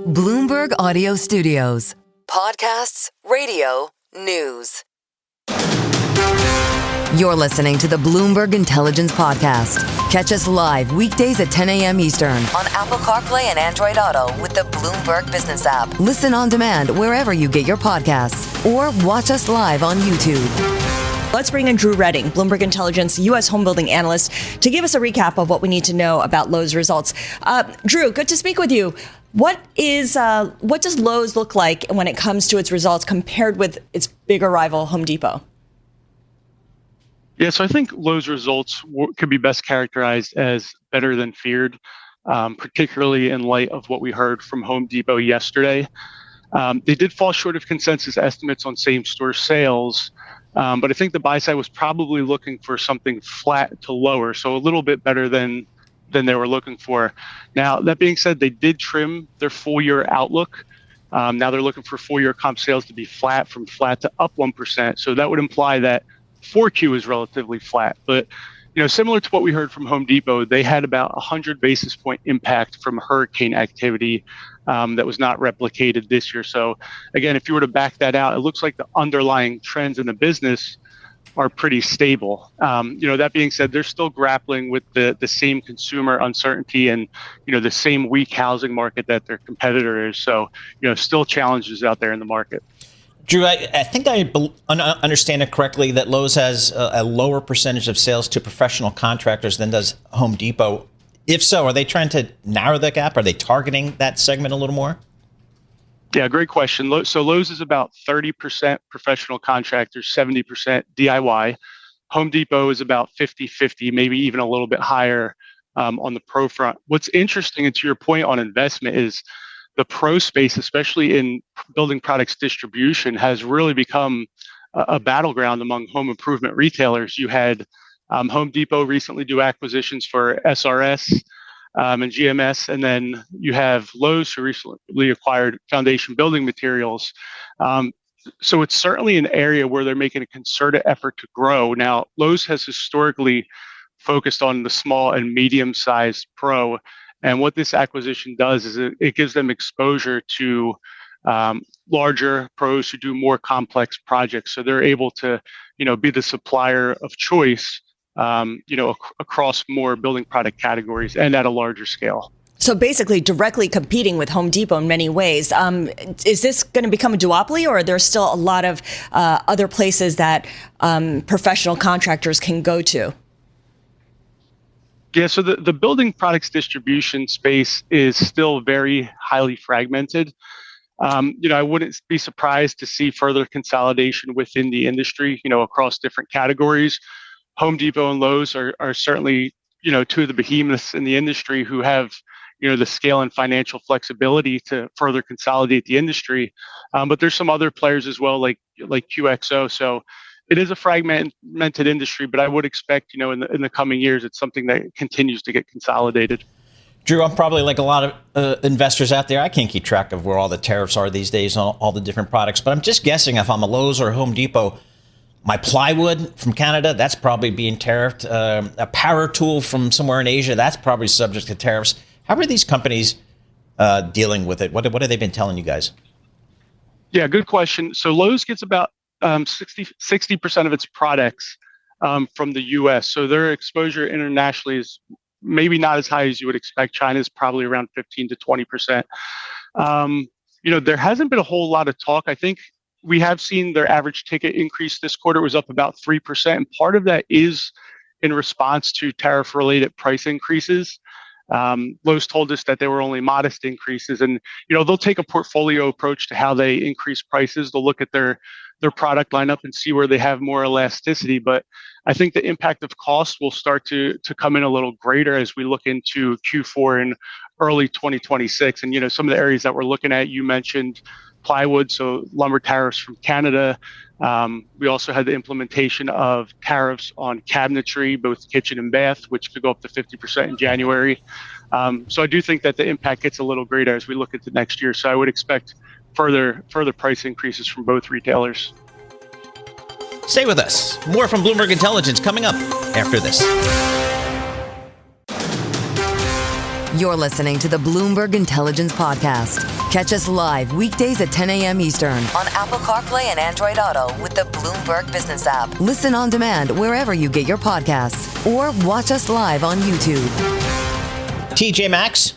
Bloomberg Audio Studios. Podcasts, radio, news. You're listening to the Bloomberg Intelligence Podcast. Catch us live weekdays at 10 a.m. Eastern on Apple CarPlay and Android Auto with the Bloomberg Business app. Listen on demand wherever you get your podcasts or watch us live on YouTube. Let's bring in Drew Redding, Bloomberg Intelligence U.S. Homebuilding Analyst, to give us a recap of what we need to know about Lowe's results. Drew, good to speak with you. What does Lowe's look like when it comes to its results compared with its bigger rival, Home Depot? Yeah, so I think Lowe's results could be best characterized as better than feared, particularly in light of what we heard from Home Depot yesterday. They did fall short of consensus estimates on same-store sales, but I think the buy side was probably looking for something flat to lower, so a little bit better than they were looking for. Now, that being said, they did trim their full-year outlook. Now they're looking for full-year comp sales to be flat from flat to up 1%, so that would imply that 4Q is relatively flat. But similar to what we heard from Home Depot, they had about 100 basis point impact from hurricane activity that was not replicated this year. So again, if you were to back that out, it looks like the underlying trends in the business are pretty stable. That being said, they're still grappling with the same consumer uncertainty and the same weak housing market that their competitor is. So still challenges out there in the market. Drew, I think I understand it correctly that Lowe's has a lower percentage of sales to professional contractors than does Home Depot. If so, are they trying to narrow the gap? Are they targeting that segment a little more? Yeah, great question. So Lowe's is about 30% professional contractors, 70% DIY. Home Depot is about 50-50, maybe even a little bit higher on the pro front. What's interesting, and to your point on investment, is the pro space, especially in building products distribution, has really become a battleground among home improvement retailers. You had Home Depot recently do acquisitions for SRS and GMS, and then you have Lowe's, who recently acquired Foundation Building Materials. So it's certainly an area where they're making a concerted effort to grow. Now, Lowe's has historically focused on the small and medium-sized pro. And what this acquisition does is it gives them exposure to larger pros who do more complex projects. So they're able to, be the supplier of choice, across more building product categories and at a larger scale. So basically directly competing with Home Depot in many ways. Is this going to become a duopoly, or are there still a lot of other places that professional contractors can go to? Yeah, so the building products distribution space is still very highly fragmented. I wouldn't be surprised to see further consolidation within the industry, across different categories. Home Depot and Lowe's are certainly, two of the behemoths in the industry who have, the scale and financial flexibility to further consolidate the industry. But there's some other players as well, like QXO. So it is a fragmented industry, but I would expect, in the coming years, it's something that continues to get consolidated. Drew, I'm probably like a lot of investors out there. I can't keep track of where all the tariffs are these days on all the different products, but I'm just guessing if I'm a Lowe's or a Home Depot, my plywood from Canada, that's probably being tariffed. A power tool from somewhere in Asia, that's probably subject to tariffs. How are these companies dealing with it? What have they been telling you guys? Yeah, good question. So Lowe's gets about 60% of its products from the U.S. So their exposure internationally is maybe not as high as you would expect. China is probably around 15 to 20%. There hasn't been a whole lot of talk. I think we have seen their average ticket increase this quarter was up about 3%. And part of that is in response to tariff-related price increases. Lowe's told us that they were only modest increases, and they'll take a portfolio approach to how they increase prices. They'll look at their product lineup and see where they have more elasticity. But I think the impact of cost will start to come in a little greater as we look into Q4 and early 2026. And some of the areas that we're looking at, you mentioned plywood, so lumber tariffs from Canada. We also had the implementation of tariffs on cabinetry, both kitchen and bath, which could go up to 50% in January. So I do think that the impact gets a little greater as we look into next year. So I would expect further price increases from both retailers. Stay with us. More from Bloomberg Intelligence coming up after this. You're listening to the Bloomberg Intelligence Podcast. Catch us live weekdays at 10 a.m. Eastern on Apple CarPlay and Android Auto with the Bloomberg Business app. Listen on demand wherever you get your podcasts or watch us live on YouTube. TJ Maxx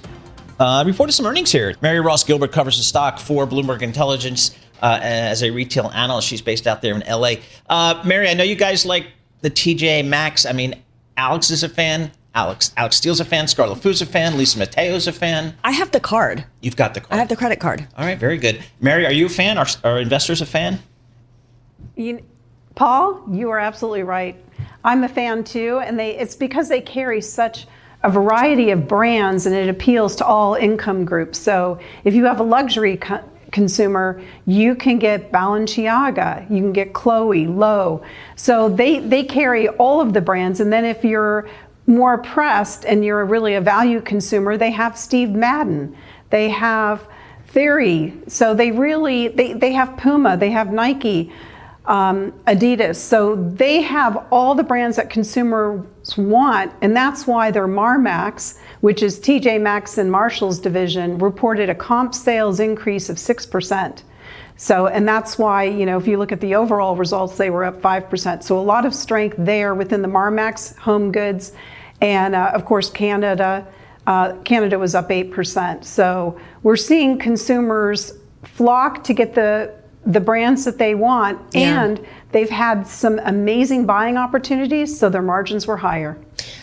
reported some earnings here. Mary Ross Gilbert covers the stock for Bloomberg Intelligence as a retail analyst. She's based out there in LA. Mary, I know you guys like the TJ Maxx. I mean, Alex is a fan. Alex Steele's a fan. Scarlet Food's a fan. Lisa Mateo's a fan. I have the card. You've got the card. I have the credit card. All right, very good. Mary, are you a fan? Are investors a fan? Paul, you are absolutely right. I'm a fan too, and it's because they carry such a variety of brands, and it appeals to all income groups. So if you have a luxury consumer, you can get Balenciaga, you can get Chloe, Lowe. So they carry all of the brands. And then if you're more pressed and you're really a value consumer, they have Steve Madden, they have Theory. So they have Puma, they have Nike, Adidas. So they have all the brands that consumers want, and that's why their Marmax, which is TJ Maxx and Marshall's division, reported a comp sales increase of 6%. So, and that's why, if you look at the overall results, they were up 5%. So a lot of strength there within the Marmax home goods. And of course, Canada was up 8%. So we're seeing consumers flock to get the brands that they want, and they've had some amazing buying opportunities, so their margins were higher.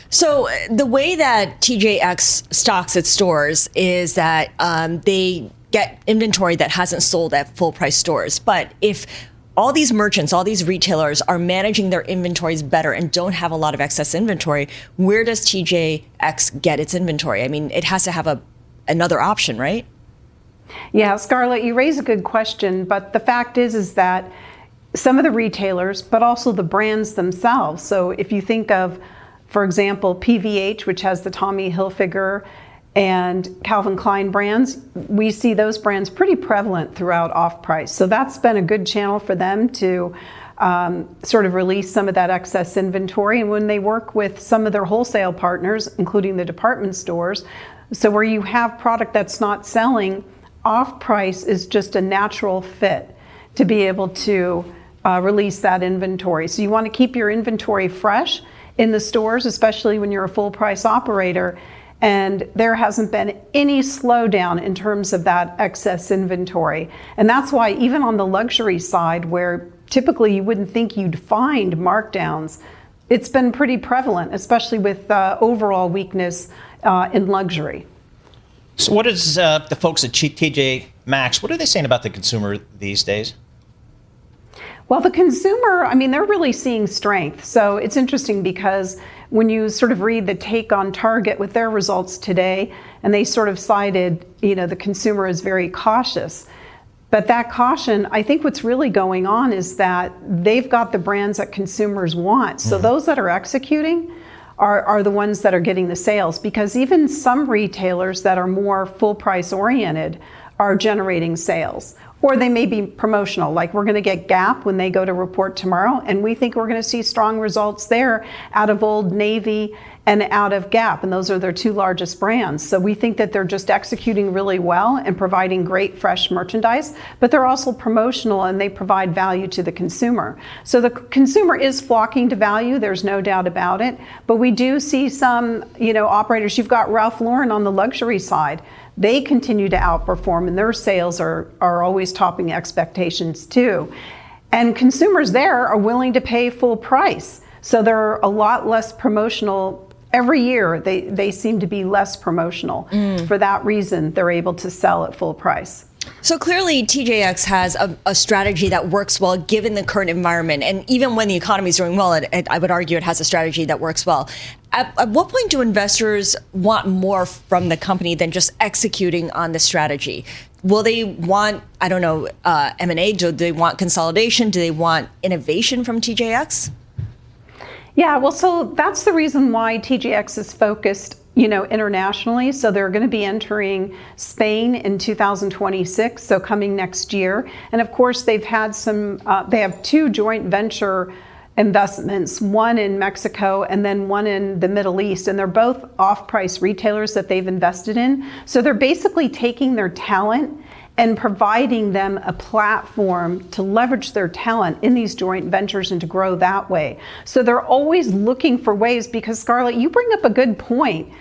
So the way that TJX stocks its stores is that they get inventory that hasn't sold at full price stores. But if all these merchants, all these retailers are managing their inventories better and don't have a lot of excess inventory, where does TJX get its inventory? I mean, it has to have another option, right? Yeah, Scarlet, you raise a good question, but the fact is that some of the retailers, but also the brands themselves. So if you think of, for example, PVH, which has the Tommy Hilfiger and Calvin Klein brands, we see those brands pretty prevalent throughout off-price. So that's been a good channel for them to sort of release some of that excess inventory. And when they work with some of their wholesale partners, including the department stores, so where you have product that's not selling, off-price is just a natural fit to be able to release that inventory. So you want to keep your inventory fresh in the stores, especially when you're a full-price operator. And there hasn't been any slowdown in terms of that excess inventory. And that's why even on the luxury side, where typically you wouldn't think you'd find markdowns, it's been pretty prevalent, especially with overall weakness in luxury. So what is the folks at TJ Maxx, what are they saying about the consumer these days? Well, the consumer, they're really seeing strength. So it's interesting because when you sort of read the take on Target with their results today, and they sort of cited, the consumer is very cautious. But that caution, I think what's really going on is that they've got the brands that consumers want. So those that are executing are the ones that are getting the sales, because even some retailers that are more full price oriented are generating sales. Or they may be promotional, like we're going to get Gap when they go to report tomorrow, and we think we're going to see strong results there out of Old Navy and out of Gap, and those are their two largest brands. So we think that they're just executing really well and providing great fresh merchandise, but they're also promotional and they provide value to the consumer. So the consumer is flocking to value, there's no doubt about it, but we do see some, operators. You've got Ralph Lauren on the luxury side. They continue to outperform, and their sales are always topping expectations too. And consumers there are willing to pay full price. So they're a lot less promotional. Every year, they seem to be less promotional. For that reason, they're able to sell at full price. So clearly, TJX has a strategy that works well given the current environment. And even when the economy is doing well, I would argue it has a strategy that works well. At what point do investors want more from the company than just executing on the strategy? Will they want, M&A? Do they want consolidation? Do they want innovation from TJX? Yeah, well, so that's the reason why TJX is focused, internationally. So they're going to be entering Spain in 2026, so coming next year. And of course, they've had they have two joint venture investments, one in Mexico and then one in the Middle East. And they're both off-price retailers that they've invested in. So they're basically taking their talent and providing them a platform to leverage their talent in these joint ventures and to grow that way. So they're always looking for ways, because Scarlett, you bring up a good point.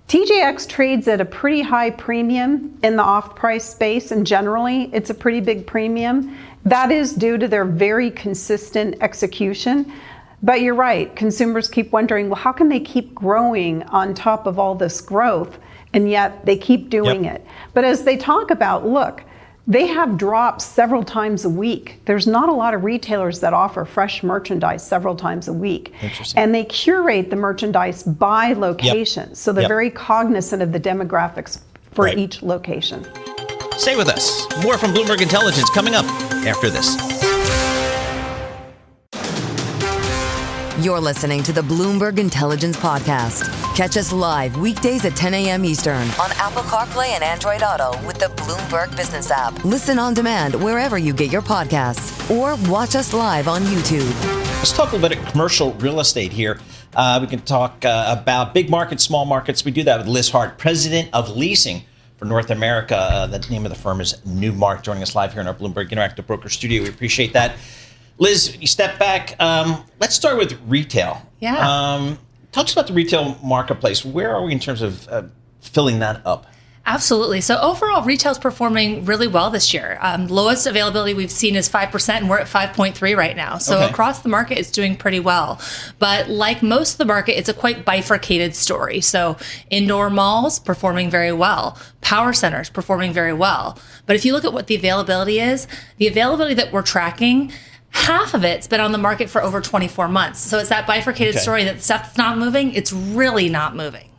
TJX trades at a pretty high premium in the off-price space, and generally it's a pretty big premium. That is due to their very consistent execution. But you're right, consumers keep wondering, well, how can they keep growing on top of all this growth? And yet they keep doing it. But as they talk about, look, they have drops several times a week. There's not a lot of retailers that offer fresh merchandise several times a week. And they curate the merchandise by location. So they're very cognizant of the demographics for each location. Stay with us. More from Bloomberg Intelligence coming up after this. You're listening to the Bloomberg Intelligence Podcast. Catch us live weekdays at 10 a.m. Eastern on Apple CarPlay and Android Auto with the Bloomberg Business app. Listen on demand wherever you get your podcasts, or watch us live on YouTube. Let's talk a little bit of commercial real estate here. We can talk about big markets, small markets. We do that with Liz Hart, president of Leasing for North America. The name of the firm is Newmark, joining us live here in our Bloomberg Interactive Broker studio. We appreciate that. Liz, you step back. Let's start with retail. Yeah. Talk to us about the retail marketplace. Where are we in terms of filling that up? Absolutely. So overall, retail is performing really well this year. Lowest availability we've seen is 5%, and we're at 5.3 right now. So across the market, it's doing pretty well. But like most of the market, it's a quite bifurcated story. So indoor malls performing very well. Power centers performing very well. But if you look at what the availability is, the availability that we're tracking, half of it's been on the market for over 24 months. So it's that bifurcated story that stuff that's not moving, it's really not moving.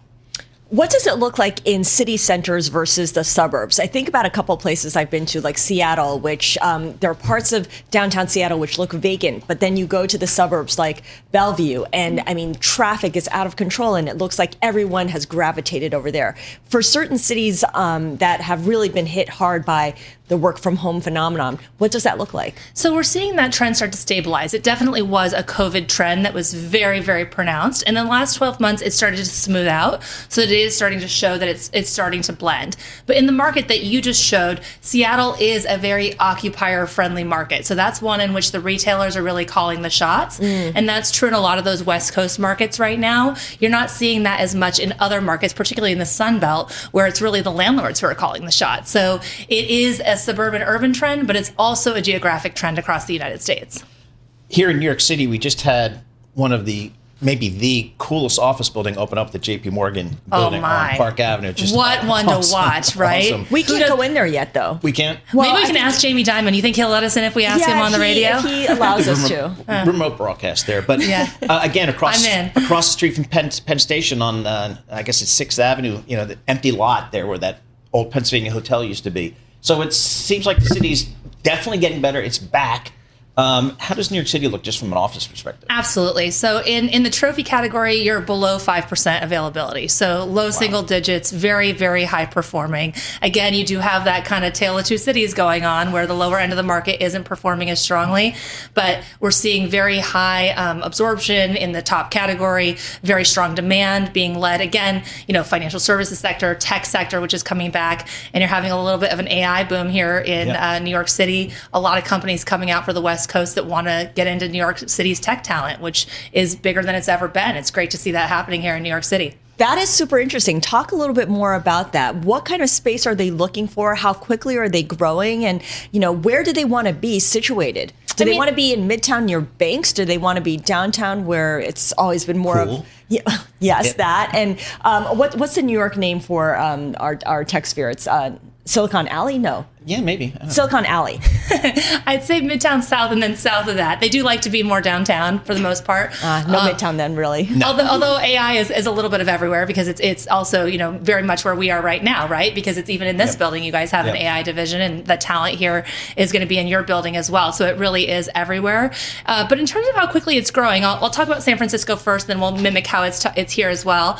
What does it look like in city centers versus the suburbs? I think about a couple of places I've been to, like Seattle, which there are parts of downtown Seattle which look vacant, but then you go to the suburbs like Bellevue, and I mean, traffic is out of control, and it looks like everyone has gravitated over there. For certain cities that have really been hit hard by the work from home phenomenon, what does that look like? So we're seeing that trend start to stabilize. It definitely was a COVID trend that was very, very pronounced. And in the last 12 months, it started to smooth out. So it is starting to show that it's starting to blend. But in the market that you just showed, Seattle is a very occupier-friendly market. So that's one in which the retailers are really calling the shots. And that's true in a lot of those West Coast markets right now. You're not seeing that as much in other markets, particularly in the Sun Belt, where it's really the landlords who are calling the shots. So it is a suburban urban trend, but it's also a geographic trend across the United States. Here in New York City, we just had one of maybe the coolest office building open up, the JP Morgan building on Park Avenue. Just what one to watch, right? Awesome. We can't go in there yet, though. We can't? Well, maybe we can ask Jamie Dimon. You think he'll let us in if we ask him on the radio? He allows us to. Remote broadcast there. But again, across the street from Penn Station on, I guess it's 6th Avenue, the empty lot there where that old Pennsylvania Hotel used to be. So it seems like the city's definitely getting better. It's back. How does New York City look just from an office perspective? Absolutely. So in the trophy category, you're below 5% availability. So low single digits, very, very high performing. Again, you do have that kind of tale of two cities going on where the lower end of the market isn't performing as strongly, but we're seeing very high absorption in the top category, very strong demand being led, again, financial services sector, tech sector, which is coming back, and you're having a little bit of an AI boom here in New York City. A lot of companies coming out for the West Coast that want to get into New York City's tech talent, which is bigger than it's ever been. It's great to see that happening here in New York City. That is super interesting. Talk a little bit more about that. What kind of space are they looking for? How quickly are they growing? And, where do they want to be situated? Do they want to be in Midtown near banks? Do they want to be downtown where it's always been more of... that. And what's the New York name for our tech sphere? It's Silicon Alley? No. Yeah, maybe. Silicon Alley. I'd say Midtown South, and then south of that. They do like to be more downtown for the most part. No Midtown then, really. No. Although AI is a little bit of everywhere because it's also, very much where we are right now, right? Because it's even in this building, you guys have an AI division, and the talent here is going to be in your building as well. So it really is everywhere. But in terms of how quickly it's growing, I'll talk about San Francisco first, then we'll mimic how it's here as well.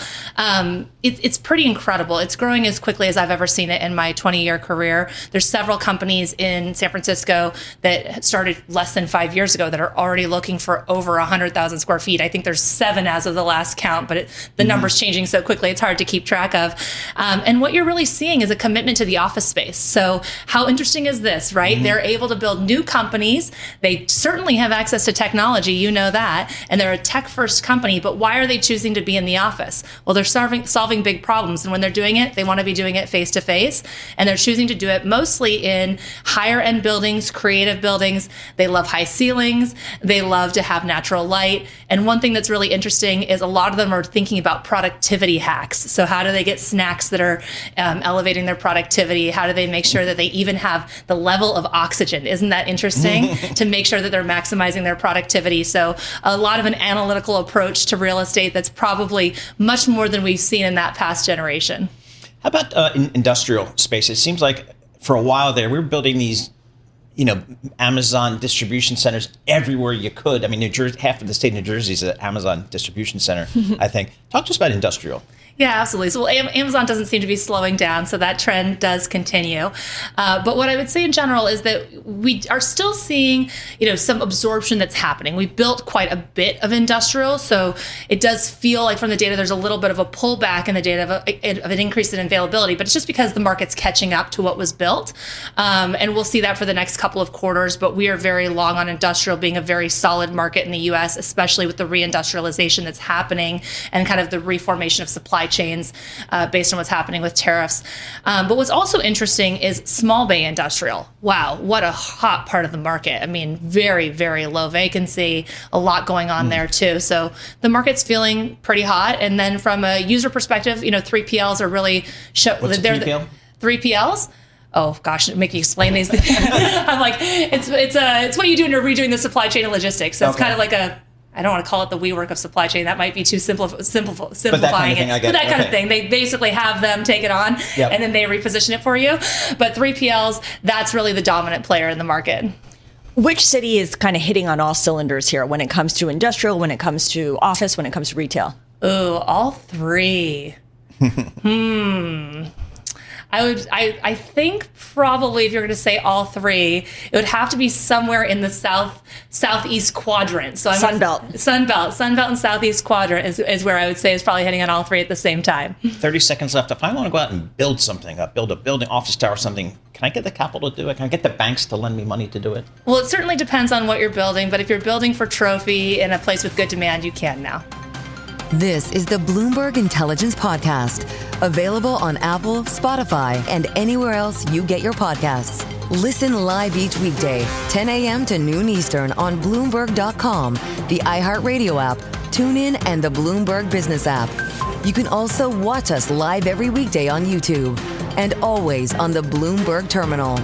It's pretty incredible. It's growing as quickly as I've ever seen it in my 20-year career. There's several companies in San Francisco that started less than 5 years ago that are already looking for over 100,000 square feet. I think there's 7 as of the last count, but the number's changing so quickly, it's hard to keep track of. And what you're really seeing is a commitment to the office space. So how interesting is this, right? They're able to build new companies. They certainly have access to technology, you know that, and they're a tech-first company, but why are they choosing to be in the office? Well, they're solving big problems, and when they're doing it, they want to be doing it face-to-face, and they're choosing to do it mostly in higher-end buildings, creative buildings. They love high ceilings. They love to have natural light, and one thing that's really interesting is a lot of them are thinking about productivity hacks. So how do they get snacks that are elevating their productivity? How do they make sure that they even have the level of oxygen? Isn't that interesting? To make sure that they're maximizing their productivity. So a lot of an analytical approach to real estate that's probably much more than we've seen in that past generation. How about in industrial space? It seems like for a while there, we were building these, Amazon distribution centers everywhere you could. I mean, New Jersey, half of the state of New Jersey is an Amazon distribution center, I think. Talk to us about industrial. Yeah, absolutely. So Amazon doesn't seem to be slowing down, so that trend does continue. But what I would say in general is that we are still seeing, some absorption that's happening. We built quite a bit of industrial, so it does feel like from the data there's a little bit of a pullback in the data of an increase in availability, but it's just because the market's catching up to what was built. And we'll see that for the next couple of quarters, but we are very long on industrial being a very solid market in the U.S., especially with the reindustrialization that's happening and kind of the reformation of supply chains based on what's happening with tariffs. But what's also interesting is small bay industrial. Wow, what a hot part of the market. I mean, very, very low vacancy, a lot going on there too. So the market's feeling pretty hot. And then from a user perspective, 3PLs are really... What's a 3PL? 3PLs? Oh gosh, make you explain these things. I'm like, it's what you do when you're redoing the supply chain and logistics. So it's kind of like I don't want to call it the WeWork of supply chain. That might be too simplifying it. But that kind of thing. They basically have them take it on, and then they reposition it for you. But 3PLs, that's really the dominant player in the market. Which city is kind of hitting on all cylinders here when it comes to industrial, when it comes to office, when it comes to retail? Oh, all three. I think probably if you're going to say all three, it would have to be somewhere in the southeast quadrant. So Sunbelt and southeast quadrant is where I would say is probably hitting on all three at the same time. 30 seconds left. If I want to go out and build something, build a building, office tower or something, can I get the capital to do it? Can I get the banks to lend me money to do it? Well, it certainly depends on what you're building, but if you're building for trophy in a place with good demand, you can now. This is the Bloomberg Intelligence Podcast, available on Apple, Spotify, and anywhere else you get your podcasts. Listen live each weekday, 10 a.m. to noon Eastern on Bloomberg.com, the iHeartRadio app, TuneIn, and the Bloomberg Business app. You can also watch us live every weekday on YouTube and always on the Bloomberg Terminal.